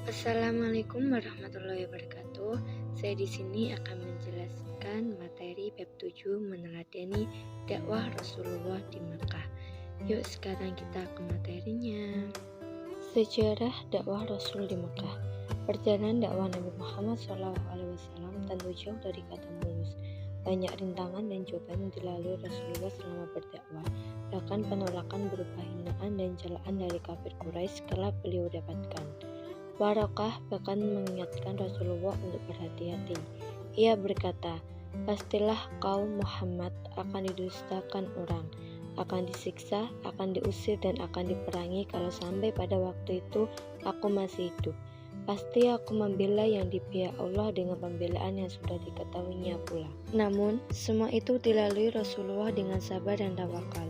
Assalamualaikum warahmatullahi wabarakatuh. Saya di sini akan menjelaskan materi bab 7 meneladani dakwah Rasulullah di Makkah. Yuk sekarang kita ke materinya. Sejarah dakwah Rasul di Makkah. Perjalanan dakwah Nabi Muhammad SAW tentu jauh dari kata mulus. Banyak rintangan dan cobaan yang dilalui Rasulullah selama berdakwah. Bahkan penolakan berupa hinaan dan celaan dari kafir Quraisy telah beliau dapatkan. Waraqah bahkan mengingatkan Rasulullah untuk berhati-hati. Ia berkata, pastilah kaum Muhammad akan didustakan orang, akan disiksa, akan diusir dan akan diperangi kalau sampai pada waktu itu aku masih hidup. Pasti aku membela yang dipihak Allah dengan pembelaan yang sudah diketahuinya pula. Namun, semua itu dilalui Rasulullah dengan sabar dan tawakal.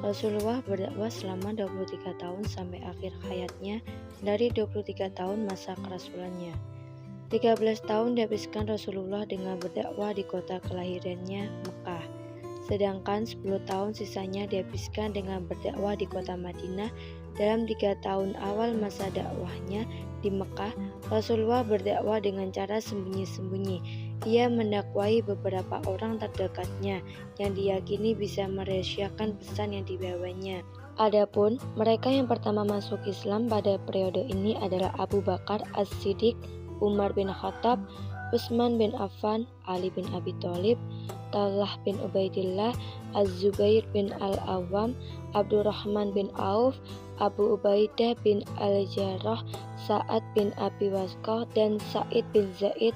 Rasulullah berdakwah selama 23 tahun sampai akhir hayatnya dari 23 tahun masa kerasulannya. 13 tahun dihabiskan Rasulullah dengan berdakwah di kota kelahirannya, Mekah. Sedangkan 10 tahun sisanya dihabiskan dengan berdakwah di kota Madinah. Dalam 3 tahun awal masa dakwahnya di Mekah, Rasulullah berdakwah dengan cara sembunyi-sembunyi. Ia mendakwahi beberapa orang terdekatnya yang diyakini bisa merahasiakan pesan yang dibawanya. Adapun mereka yang pertama masuk Islam pada periode ini adalah Abu Bakar As-Siddiq, Umar bin Khattab, Utsman bin Affan, Ali bin Abi Thalib, Talha bin Ubaidillah, Az-Zubair bin Al-Awwam, Abdurrahman bin Auf, Abu Ubaidah bin Al-Jarrah, Sa'ad bin Abi Waqqas, dan Sa'id bin Zaid.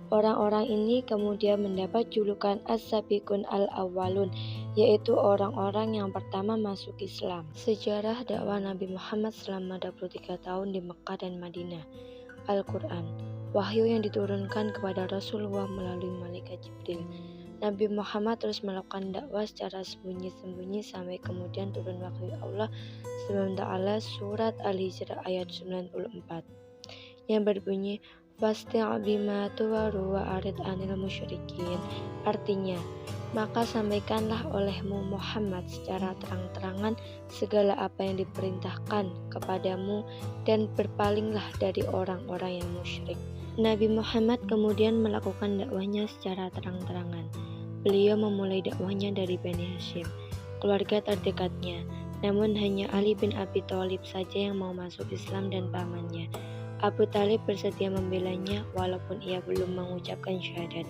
Orang-orang ini kemudian mendapat julukan As-Sabiqun Al-Awwalun, yaitu orang-orang yang pertama masuk Islam. Sejarah dakwah Nabi Muhammad selama 23 tahun di Mekah dan Madinah. Al-Quran, wahyu yang diturunkan kepada Rasulullah melalui malaikat Jibril. Nabi Muhammad terus melakukan dakwah secara sembunyi-sembunyi sampai kemudian turun wahyu Allah SWT surat Al-Hijrah ayat 94 yang berbunyi Fasti' bima tuwaru wa arid anil musyrikin. Artinya, maka sampaikanlah olehmu Muhammad secara terang-terangan segala apa yang diperintahkan kepadamu dan berpalinglah dari orang-orang yang musyrik. Nabi Muhammad kemudian melakukan dakwahnya secara terang-terangan. Beliau memulai dakwahnya dari Bani Hashim, keluarga terdekatnya. Namun hanya Ali bin Abi Thalib saja yang mau masuk Islam dan pamannya. Abu Talib bersedia membelanya walaupun ia belum mengucapkan syahadat.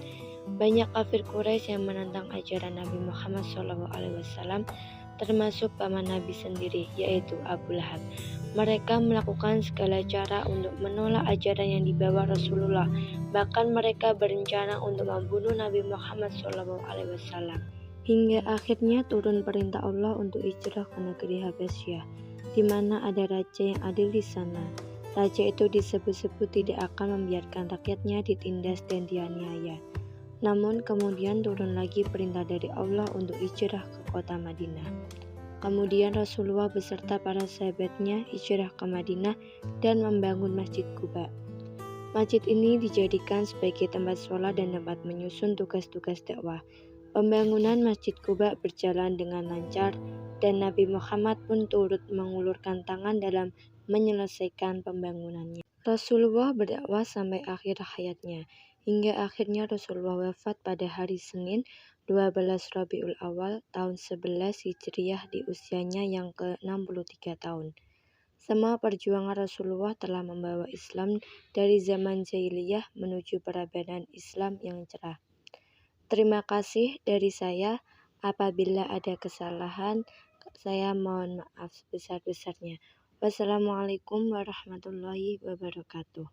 Banyak kafir Quraisy yang menentang ajaran Nabi Muhammad SAW, termasuk paman Nabi sendiri, yaitu Abu Lahab. Mereka melakukan segala cara untuk menolak ajaran yang dibawa Rasulullah. Bahkan mereka berencana untuk membunuh Nabi Muhammad SAW. Hingga akhirnya turun perintah Allah untuk hijrah ke negeri Habasyah, di mana ada raja yang adil di sana. Raja itu disebut-sebut tidak akan membiarkan rakyatnya ditindas dan dianiaya. Namun kemudian turun lagi perintah dari Allah untuk hijrah ke kota Madinah. Kemudian Rasulullah beserta para sahabatnya hijrah ke Madinah dan membangun Masjid Quba. Masjid ini dijadikan sebagai tempat sholat dan tempat menyusun tugas-tugas dakwah. Pembangunan Masjid Quba berjalan dengan lancar dan Nabi Muhammad pun turut mengulurkan tangan dalam menyelesaikan pembangunannya. Rasulullah berdakwah sampai akhir hayatnya, hingga akhirnya Rasulullah wafat pada hari Senin 12 Rabiul Awal tahun 11 Hijriah di usianya yang ke-63 tahun. Semua perjuangan Rasulullah telah membawa Islam dari zaman jahiliyah menuju peradaban Islam yang cerah. Terima kasih dari saya. Apabila ada kesalahan, saya mohon maaf sebesar-besarnya. Wassalamualaikum warahmatullahi wabarakatuh.